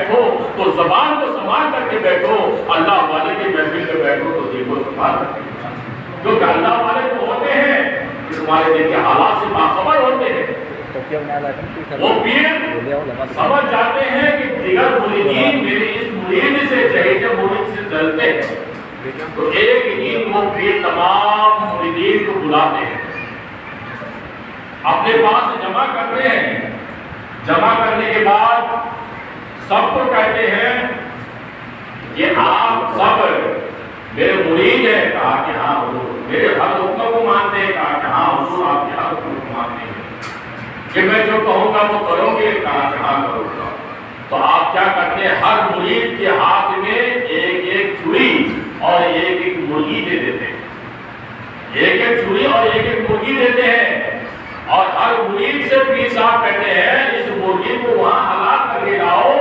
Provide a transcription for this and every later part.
بیٹھو تو زبان کو سنبھال کر کے بیٹھو، اللہ والے کے محفل میں بیٹھو تو دل کو سنبھال کر کے بیٹھو، کیونکہ اللہ والے جو ہوتے ہیں تمہارے دل کے حالات سے باخبر ہوتے ہیں۔ وہ پیر سمجھ جاتے ہیں کہ دیگر مریدین میرے اس مرید سے جہید مرید سے جلتے ہیں، تو ایک دن وہ پیر تمام مریدین کو بلاتے ہیں، اپنے پاس جمع کرتے ہیں، جمع کرنے کے بعد سب کو کہتے ہیں کہ آپ سب میرے مرید ہیں، کہا کہ ہاں حضور، میرے ہر حکم کو مانتے ہیں، کہا کہ ہاں حضور آپ کے ہر حکم کو مانتے ہیں، کہ میں جو کہوں گا وہ کرو گے، کہا کہ ہاں کروں گا۔ تو آپ کیا کرتے ہیں، ہر مرید کے ہاتھ میں ایک ایک چھری اور ایک ایک مرغی دے دیتے ہیں، ایک ایک چھری اور ایک ایک مرغی دیتے ہیں، اور ہر مرید سے پیر صاحب کہتے ہیں اس مرغی کو وہاں ہلاک کر کے لاؤ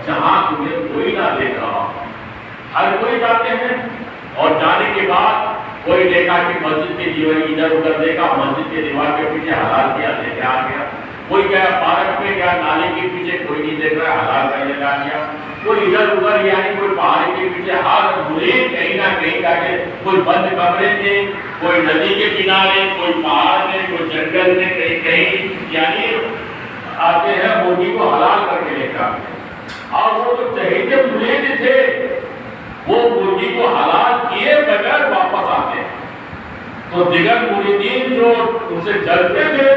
جہاں تمہیں کوئی نہ دیکھ رہا۔ ہر کوئی جاتے ہیں، اور جانے کے بعد کوئی دیکھا کہ مسجد کی دیوار ادھر ادھر دیکھا، مسجد کے دیوار کے پیچھے حلال کیا، لے کے آ گیا، کوئی گیا پارک میں گیا، نالے کے پیچھے کوئی نہیں دیکھ رہا، حلال کر لے آ گیا، کوئی ادھر ادھر یعنی کوئی پہاڑی کے پیچھے، ہر مرید کہیں نہ کہیں جا کے، کوئی بند کمرے میں، کوئی ندی کے کنارے، کوئی پہاڑ میں، کوئی جنگل میں، کہیں کہیں یعنی آتے ہیں مرغی کو حلال کر کے لے کر، اور وہ جو جہید مرید تھے وہ مرغی کو حلال کیے بغیر واپس آتے ہیں، تو دیگر مریدین جو ان سے جلتے تھے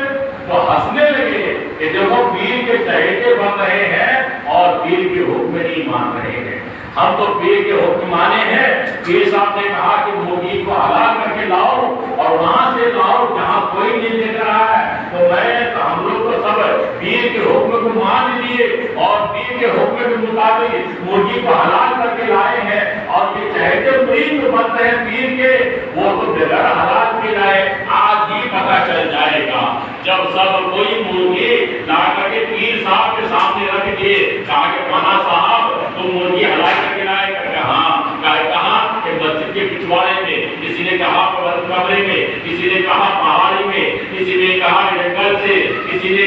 تو ہنسنے لگے کہ دیکھو پیر کے چہیتے بن رہے ہیں اور پیر کے حکم نہیں مان رہے ہیں، ہم تو پیر کے حکم مانے ہیں۔ پیر صاحب نے کہا کہ مرغی کو حلال کر کے لاؤ اور وہاں سے لاؤ جہاں کوئی نہیں دیکھ رہا ہے، تو ہم لوگ تو سب پیر کے حکم کو مان لیے اور پیر کے حکم کے مطابق مرغی کو حلال کر کے لائے ہیں، اور یہ چہیتے مرید جو بنتے ہیں پیر کے وہ تو بغیر حلال کے لائے۔ آج ہی پتہ چل جائے گا جب سب کوئی مرغی لا کر کے پیر صاحب کے سامنے رکھ دیے، کہا کہ مانا صاحب تم مرغی حلال کر کے لائے، کہاں کہ مسجد کے پچھواڑے میں، کسی نے کہا کمرے میں، کسی نے کہا پہاڑی میں، کسی نے کہا جنگل سے، کسی نے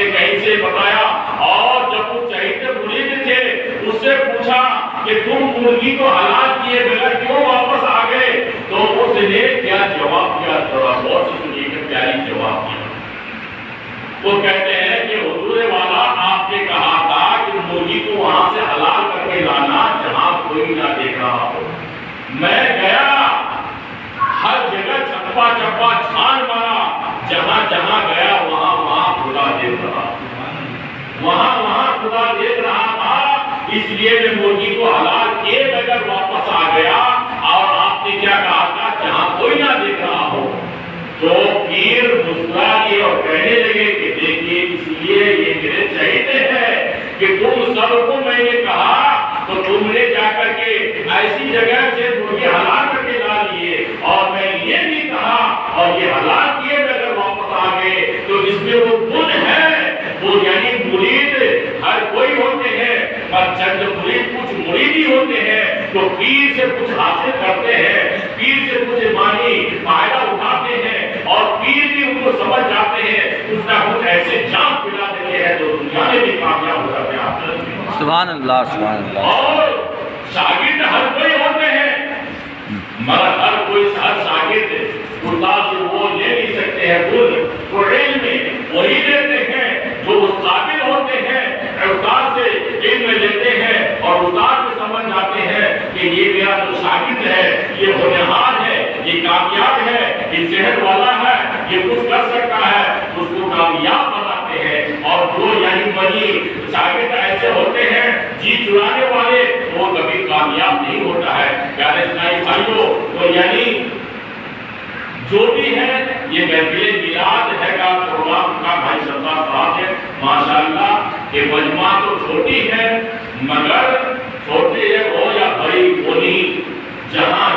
کہیں سے بتایا، اور جب وہ چہیتے مرید تھے اس سے پوچھا کہ تم مرغی کو حلال کیے بغیر کیوں واپس آ گئے، تو اس نے کیا جواب دیا، تھوڑا بہت سے سنیے کہ پیاری جواب دیا۔ وہ کہتے ہیں کہ حضور والا آپ نے کہا تھا کہ مرغی کو وہاں سے حلال کر کے لانا جہاں کوئی نہ دیکھ رہا ہو، میں گیا ہر جگہ چپا چپا چھان مارا، جہاں جہاں گیا وہاں وہاں خدا دیکھ رہا، وہاں وہاں خدا دیکھ رہا تھا، اس لیے میں مرغی کو حلال کیے بغیر واپس آ گیا، اور آپ نے کیا کہا تھا جہاں کوئی نہ دیکھ رہا ہو۔ تو پیر مسکرا دیے اور کہنے لگے کہ دیکھیے اس لیے یہ میرے چہیتے ہیں کہ تم سب کو میں نے کہا تو تم نے جا کر کے ایسی جگہ سے مرغی حلال کر کے لا لیے، اور میں یہ بھی کہا اور یہ حلال کیے بغیر واپس آ گئے، تو اس میں وہ گن ہے، وہ یعنی مرید ہر کوئی ہوتے ہیں، پر چند مرید کچھ مرید ہی ہوتے ہیں جو پیر سے کچھ حاصل کرتے ہیں، پیر سے کچھ مانی فائدہ اٹھاتے ہیں، اور پیر بھی ان کو سمجھ جاتے ہیں، کچھ نہ کچھ ایسے جام پلا دیتے ہیں جو دنیا میں بھی کامیاب ہو جاتے ہیں۔ سبحان اللہ سبحان اللہ۔ اور شاگرد ہر کوئی ہوتے ہیں، مگر ہر کوئی ہر شاگرد استاد سے وہ لے نہیں سکتے ہیں، وہ علم وہی لیتے ہیں جو اس قابل ہوتے ہیں، استاد سے علم لیتے ہیں، اور استاد کو سمجھ جاتے ہیں کہ یہ میرا جو شاگرد ہے یہ ہونہار ہے، یہ کامیاب ہے، یہ صحت والا ہے، یہ کچھ کر سکتا ہے، اس کو کامیاب بناتے ہیں۔ اور جو یعنی منی شاگرد ایسے ہوتے ہیں جی چرانے والے، وہ کبھی کامیاب نہیں ہوتا ہے۔ پیارے اسلامی بھائیوں، تو یعنی جو بھی ہے یہ محفل میلاد ہے کا پروگرام کا بھائی شمشاد صاحب ہے، ماشاءاللہ یہ مجمع تو چھوٹی ہے، مگر چھوٹی ہے ہو یا بڑی وہ نہیں، جہاں